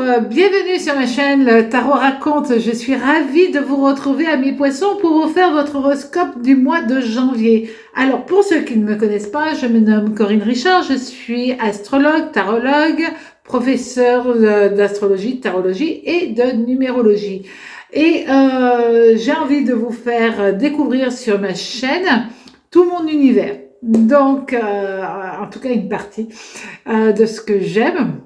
bienvenue sur ma chaîne le Tarot Raconte. Je suis ravie de vous retrouver, amis poissons, pour vous faire votre horoscope du mois de janvier. Alors, pour ceux qui ne me connaissent pas, je me nomme Corinne Richard, je suis astrologue, tarologue, professeure d'astrologie, de tarologie et de numérologie. Et j'ai envie de vous faire découvrir sur ma chaîne tout mon univers. Donc, en tout cas, une partie de ce que j'aime.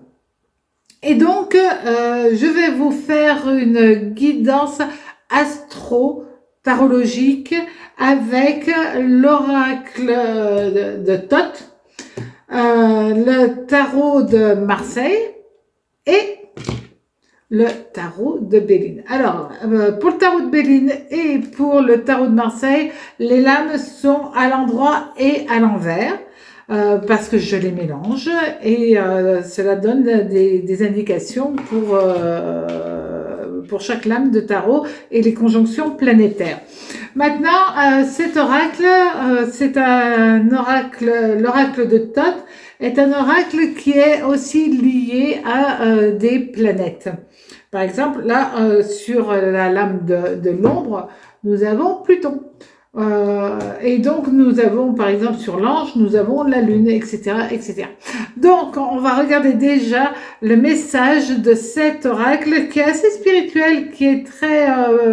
Et donc, je vais vous faire une guidance astro-tarologique avec l'oracle de Thoth, le tarot de Marseille et le tarot de Béline. Alors, pour le tarot de Béline et pour le tarot de Marseille, les lames sont à l'endroit et à l'envers. Parce que je les mélange et cela donne des indications pour chaque lame de tarot et les conjonctions planétaires. Maintenant, cet oracle, c'est un oracle, l'oracle de Thoth est un oracle qui est aussi lié à des planètes. Par exemple, là, sur la lame de l'ombre, nous avons Pluton. Et donc, nous avons, par exemple, sur l'ange, nous avons la lune, etc., etc. Donc, on va regarder déjà le message de cet oracle qui est assez spirituel, qui est très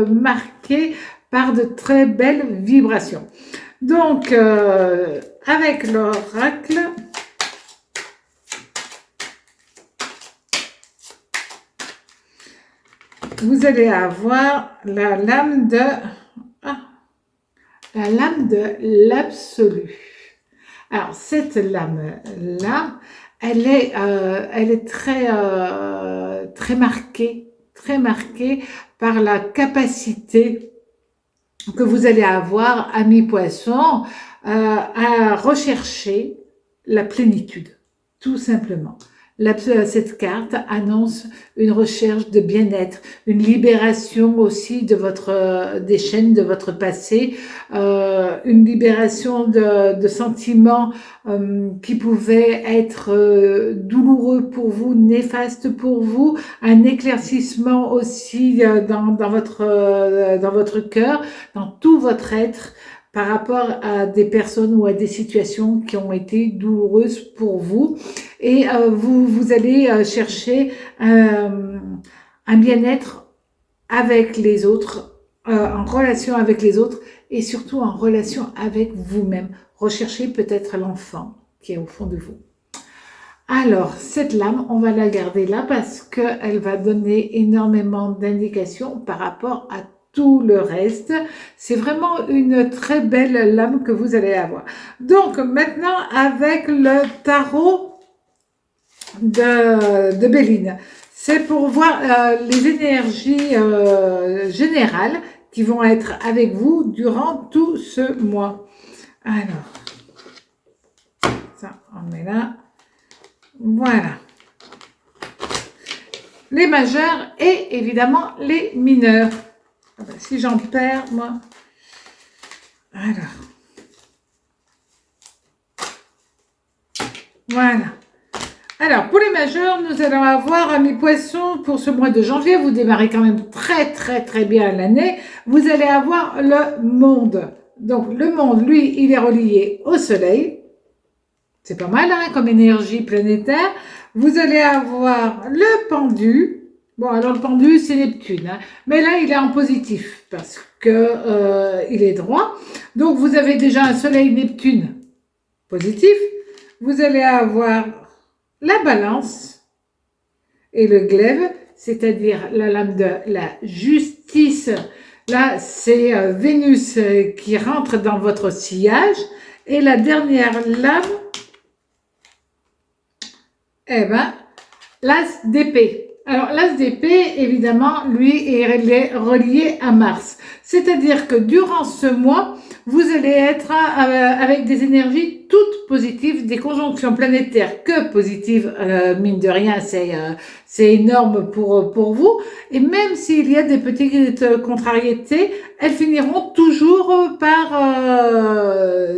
marqué par de très belles vibrations. Donc, avec l'oracle, vous allez avoir la lame de l'absolu. Alors, cette lame-là, elle est très marquée par la capacité que vous allez avoir, amis poissons, à rechercher la plénitude, tout simplement. Cette carte annonce une recherche de bien-être, une libération aussi des chaînes de votre passé, une libération de sentiments qui pouvaient être douloureux pour vous, néfastes pour vous, un éclaircissement aussi dans votre cœur, dans tout votre être, par rapport à des personnes ou à des situations qui ont été douloureuses pour vous. Et vous allez chercher un bien-être avec les autres, en relation avec les autres et surtout en relation avec vous-même. Recherchez peut-être l'enfant qui est au fond de vous. Alors, cette lame, on va la garder là parce qu'elle va donner énormément d'indications par rapport à tout le reste. C'est vraiment une très belle lame que vous allez avoir. Donc, maintenant, avec le tarot de Béline, c'est pour voir les énergies générales qui vont être avec vous durant tout ce mois. Alors, ça, on met là. Voilà. Les majeurs et évidemment les mineurs. Ah ben, si j'en perds, moi. Alors. Voilà. Alors, pour les majeurs, nous allons avoir, amis poissons, pour ce mois de janvier, vous démarrez quand même très bien l'année, vous allez avoir le monde. Donc, le monde, lui, il est relié au soleil. C'est pas mal, hein, comme énergie planétaire. Vous allez avoir le pendu. Bon, alors le pendu, c'est Neptune. Hein. Mais là, il est en positif parce que il est droit. Donc, vous avez déjà un soleil Neptune positif. Vous allez avoir la balance et le glaive, c'est-à-dire la lame de la justice. Là, c'est Vénus qui rentre dans votre sillage. Et la dernière lame, eh ben, l'as d'épée. Alors, l'as d'épée, évidemment, lui, est relié à Mars. C'est-à-dire que durant ce mois, vous allez être avec des énergies toutes positives, des conjonctions planétaires que positives, mine de rien, c'est énorme pour vous. Et même s'il y a des petites contrariétés, elles finiront toujours par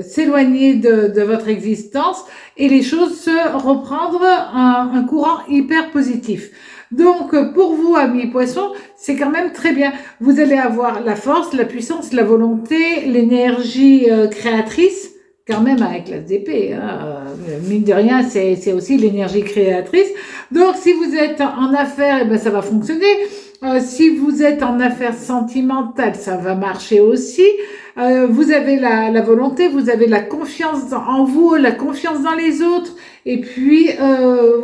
s'éloigner de votre existence et les choses se reprendre un courant hyper positif. Donc, pour vous, amis poissons, c'est quand même très bien. Vous allez avoir la force, la puissance, la volonté, l'énergie créatrice, quand même avec la d'épée. Hein. Mine de rien, c'est aussi l'énergie créatrice. Donc, si vous êtes en affaires, eh ben, ça va fonctionner. Si vous êtes en affaires sentimentales, ça va marcher aussi. Vous avez la volonté, vous avez la confiance en vous, la confiance dans les autres. Et puis,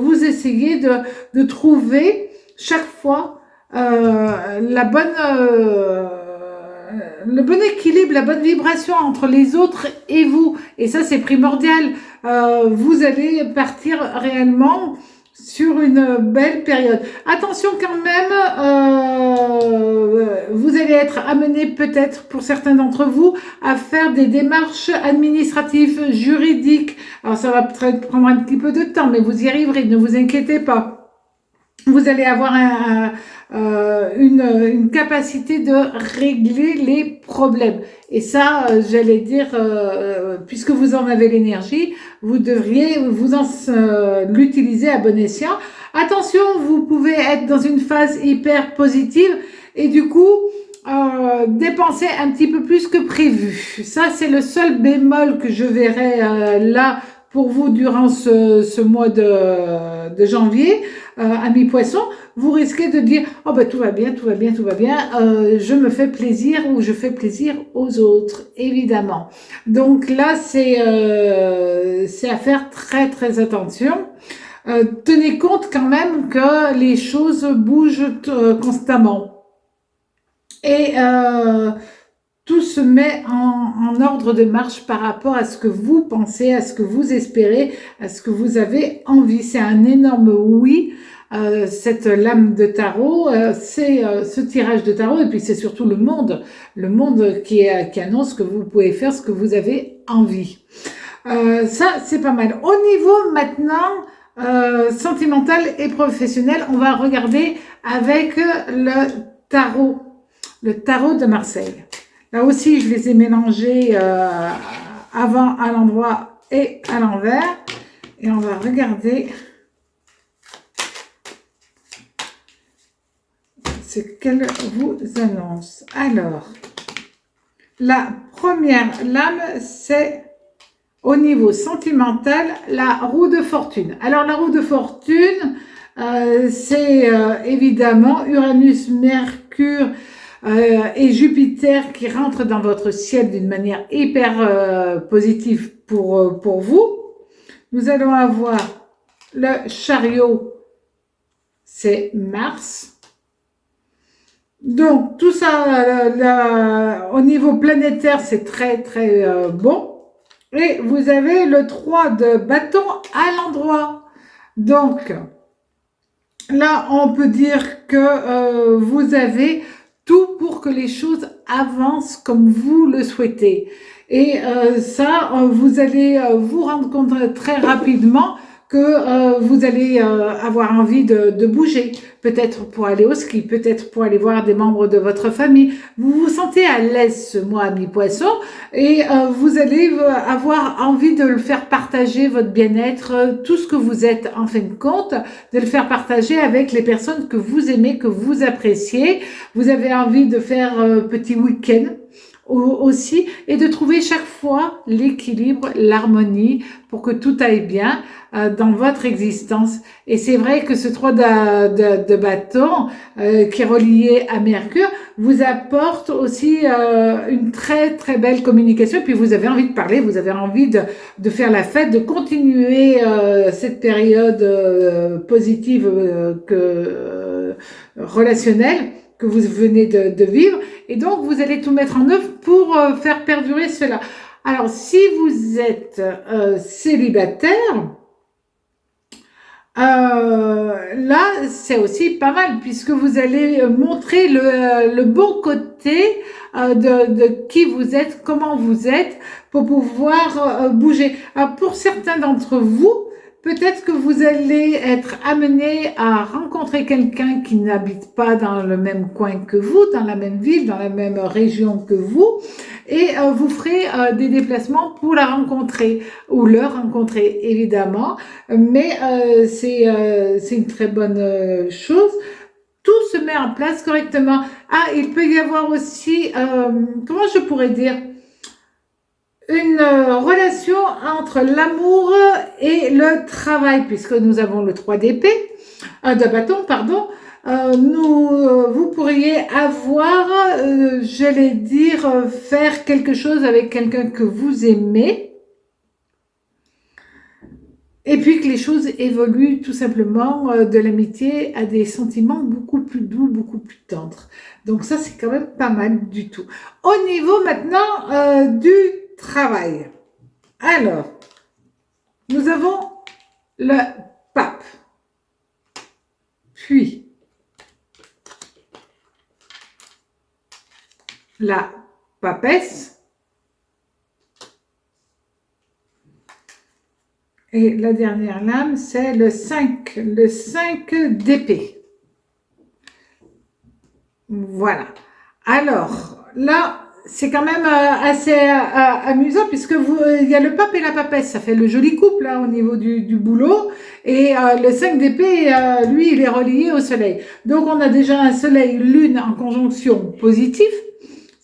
vous essayez de trouver chaque fois le bon équilibre, la bonne vibration entre les autres et vous. Et ça, c'est primordial. Vous allez partir réellement sur une belle période. Attention quand même, vous allez être amené peut-être pour certains d'entre vous à faire des démarches administratives, juridiques. Alors ça va peut-être prendre un petit peu de temps, mais vous y arriverez, ne vous inquiétez pas. Vous allez avoir une capacité de régler les problèmes. Et ça, j'allais dire, puisque vous en avez l'énergie, vous devriez l'utiliser à bon escient. Attention, vous pouvez être dans une phase hyper positive et du coup, dépenser un petit peu plus que prévu. Ça, c'est le seul bémol que je verrai là pour vous durant ce mois de janvier, amis poissons. Vous risquez de dire « Oh ben tout va bien, tout va bien, tout va bien, je me fais plaisir ou je fais plaisir aux autres, évidemment. » Donc là, c'est à faire très très attention. Tenez compte quand même que les choses bougent constamment. Et tout se met en ordre de marche par rapport à ce que vous pensez, à ce que vous espérez, à ce que vous avez envie. C'est un énorme oui. Cette lame de tarot, c'est ce tirage de tarot, et puis c'est surtout le monde qui annonce que vous pouvez faire ce que vous avez envie. Ça, c'est pas mal. Au niveau maintenant sentimental et professionnel, on va regarder avec le tarot de Marseille. Là aussi, je les ai mélangés avant à l'endroit et à l'envers, et on va regarder ce qu'elle vous annonce. Alors, la première lame, c'est au niveau sentimental, la roue de fortune. Alors, la roue de fortune, c'est évidemment Uranus, Mercure et Jupiter qui rentrent dans votre ciel d'une manière hyper positive pour vous. Nous allons avoir le chariot, c'est Mars. Donc, tout ça, au niveau planétaire, c'est très, très bon. Et vous avez le 3 de bâton à l'endroit. Donc, là, on peut dire que vous avez tout pour que les choses avancent comme vous le souhaitez. Et ça, vous allez vous rendre compte très rapidement que vous allez avoir envie de bouger, peut-être pour aller au ski, peut-être pour aller voir des membres de votre famille. Vous vous sentez à l'aise ce mois, amis poissons, et vous allez avoir envie de le faire partager, votre bien-être, tout ce que vous êtes en fin de compte, de le faire partager avec les personnes que vous aimez, que vous appréciez. Vous avez envie de faire petit week-end aussi, et de trouver chaque fois l'équilibre, l'harmonie pour que tout aille bien dans votre existence. Et c'est vrai que ce 3 de bâton qui est relié à Mercure vous apporte aussi une très très belle communication, et puis vous avez envie de parler, vous avez envie de faire la fête, de continuer cette période positive relationnelle que vous venez de vivre, et donc vous allez tout mettre en œuvre pour faire perdurer cela. Alors, si vous êtes célibataire, Là, c'est aussi pas mal puisque vous allez montrer le bon côté de qui vous êtes, comment vous êtes, pour pouvoir bouger. Alors, pour certains d'entre vous, peut-être que vous allez être amené à rencontrer quelqu'un qui n'habite pas dans le même coin que vous, dans la même ville, dans la même région que vous, et vous ferez des déplacements pour la rencontrer ou le rencontrer, évidemment, mais c'est une très bonne chose. Tout se met en place correctement. Ah, il peut y avoir aussi, comment je pourrais dire, une relation entre l'amour et le travail, puisque nous avons le 3 d'épée, de bâton, pardon. Vous pourriez avoir, j'allais dire, faire quelque chose avec quelqu'un que vous aimez, et puis que les choses évoluent tout simplement de l'amitié à des sentiments beaucoup plus doux, beaucoup plus tendres. Donc ça, c'est quand même pas mal du tout. Au niveau maintenant du travail. Alors, nous avons le pape, puis la papesse, et la dernière lame, c'est le 5 d'épée. Voilà. Alors, là, c'est quand même assez amusant puisque il y a le pape et la papesse, ça fait le joli couple là, au niveau du boulot. Et le 5 d'épée, lui, il est relié au soleil. Donc, on a déjà un soleil-lune en conjonction positive.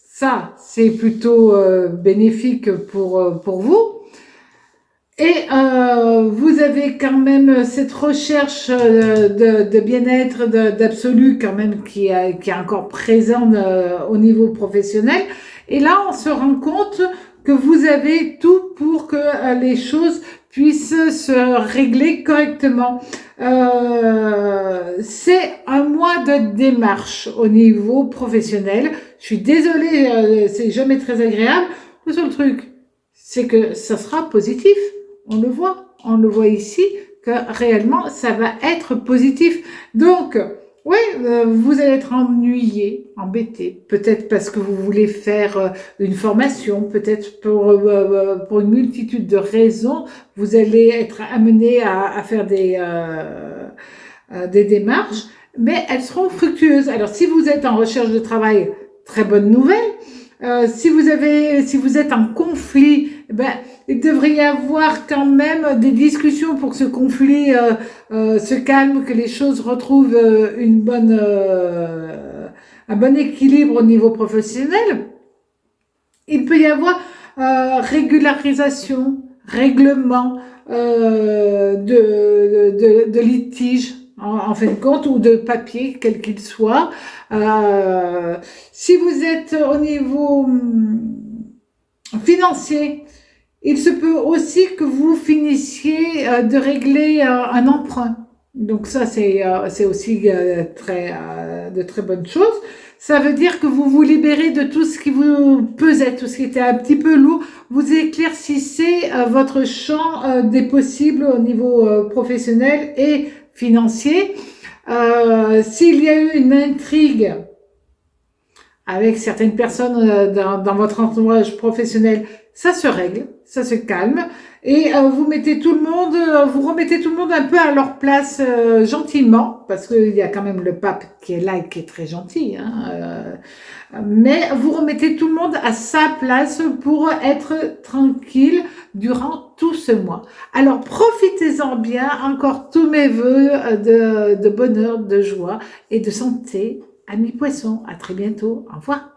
Ça, c'est plutôt bénéfique pour vous. Et vous avez quand même cette recherche de bien-être, d'absolu quand même qui est encore présente au niveau professionnel. Et là, on se rend compte que vous avez tout pour que les choses puissent se régler correctement. C'est un mois de démarche au niveau professionnel. Je suis désolée, c'est jamais très agréable. Le seul truc, c'est que ça sera positif. On le voit ici que réellement ça va être positif. Donc, oui, vous allez être ennuyé, embêté, peut-être parce que vous voulez faire une formation, peut-être pour une multitude de raisons, vous allez être amené à faire des démarches, mais elles seront fructueuses. Alors, si vous êtes en recherche de travail, très bonne nouvelle. Si vous êtes en conflit, ben, il devrait y avoir quand même des discussions pour que ce conflit se calme, que les choses retrouvent un bon équilibre au niveau professionnel. Il peut y avoir régularisation, règlement de litiges en fin de compte, ou de papier, quel qu'il soit. Si vous êtes au niveau financier, il se peut aussi que vous finissiez de régler un emprunt. Donc ça, c'est aussi de très bonnes choses. Ça veut dire que vous vous libérez de tout ce qui vous pesait, tout ce qui était un petit peu lourd. Vous éclaircissez votre champ des possibles au niveau professionnel et financier. S'il y a eu une intrigue avec certaines personnes dans votre entourage professionnel, ça se règle, ça se calme, et vous remettez tout le monde un peu à leur place gentiment, parce qu'il y a quand même le pape qui est là et qui est très gentil, hein, mais vous remettez tout le monde à sa place pour être tranquille durant tout ce mois. Alors profitez-en bien, encore tous mes vœux de bonheur, de joie et de santé. Amis poissons, à très bientôt. Au revoir.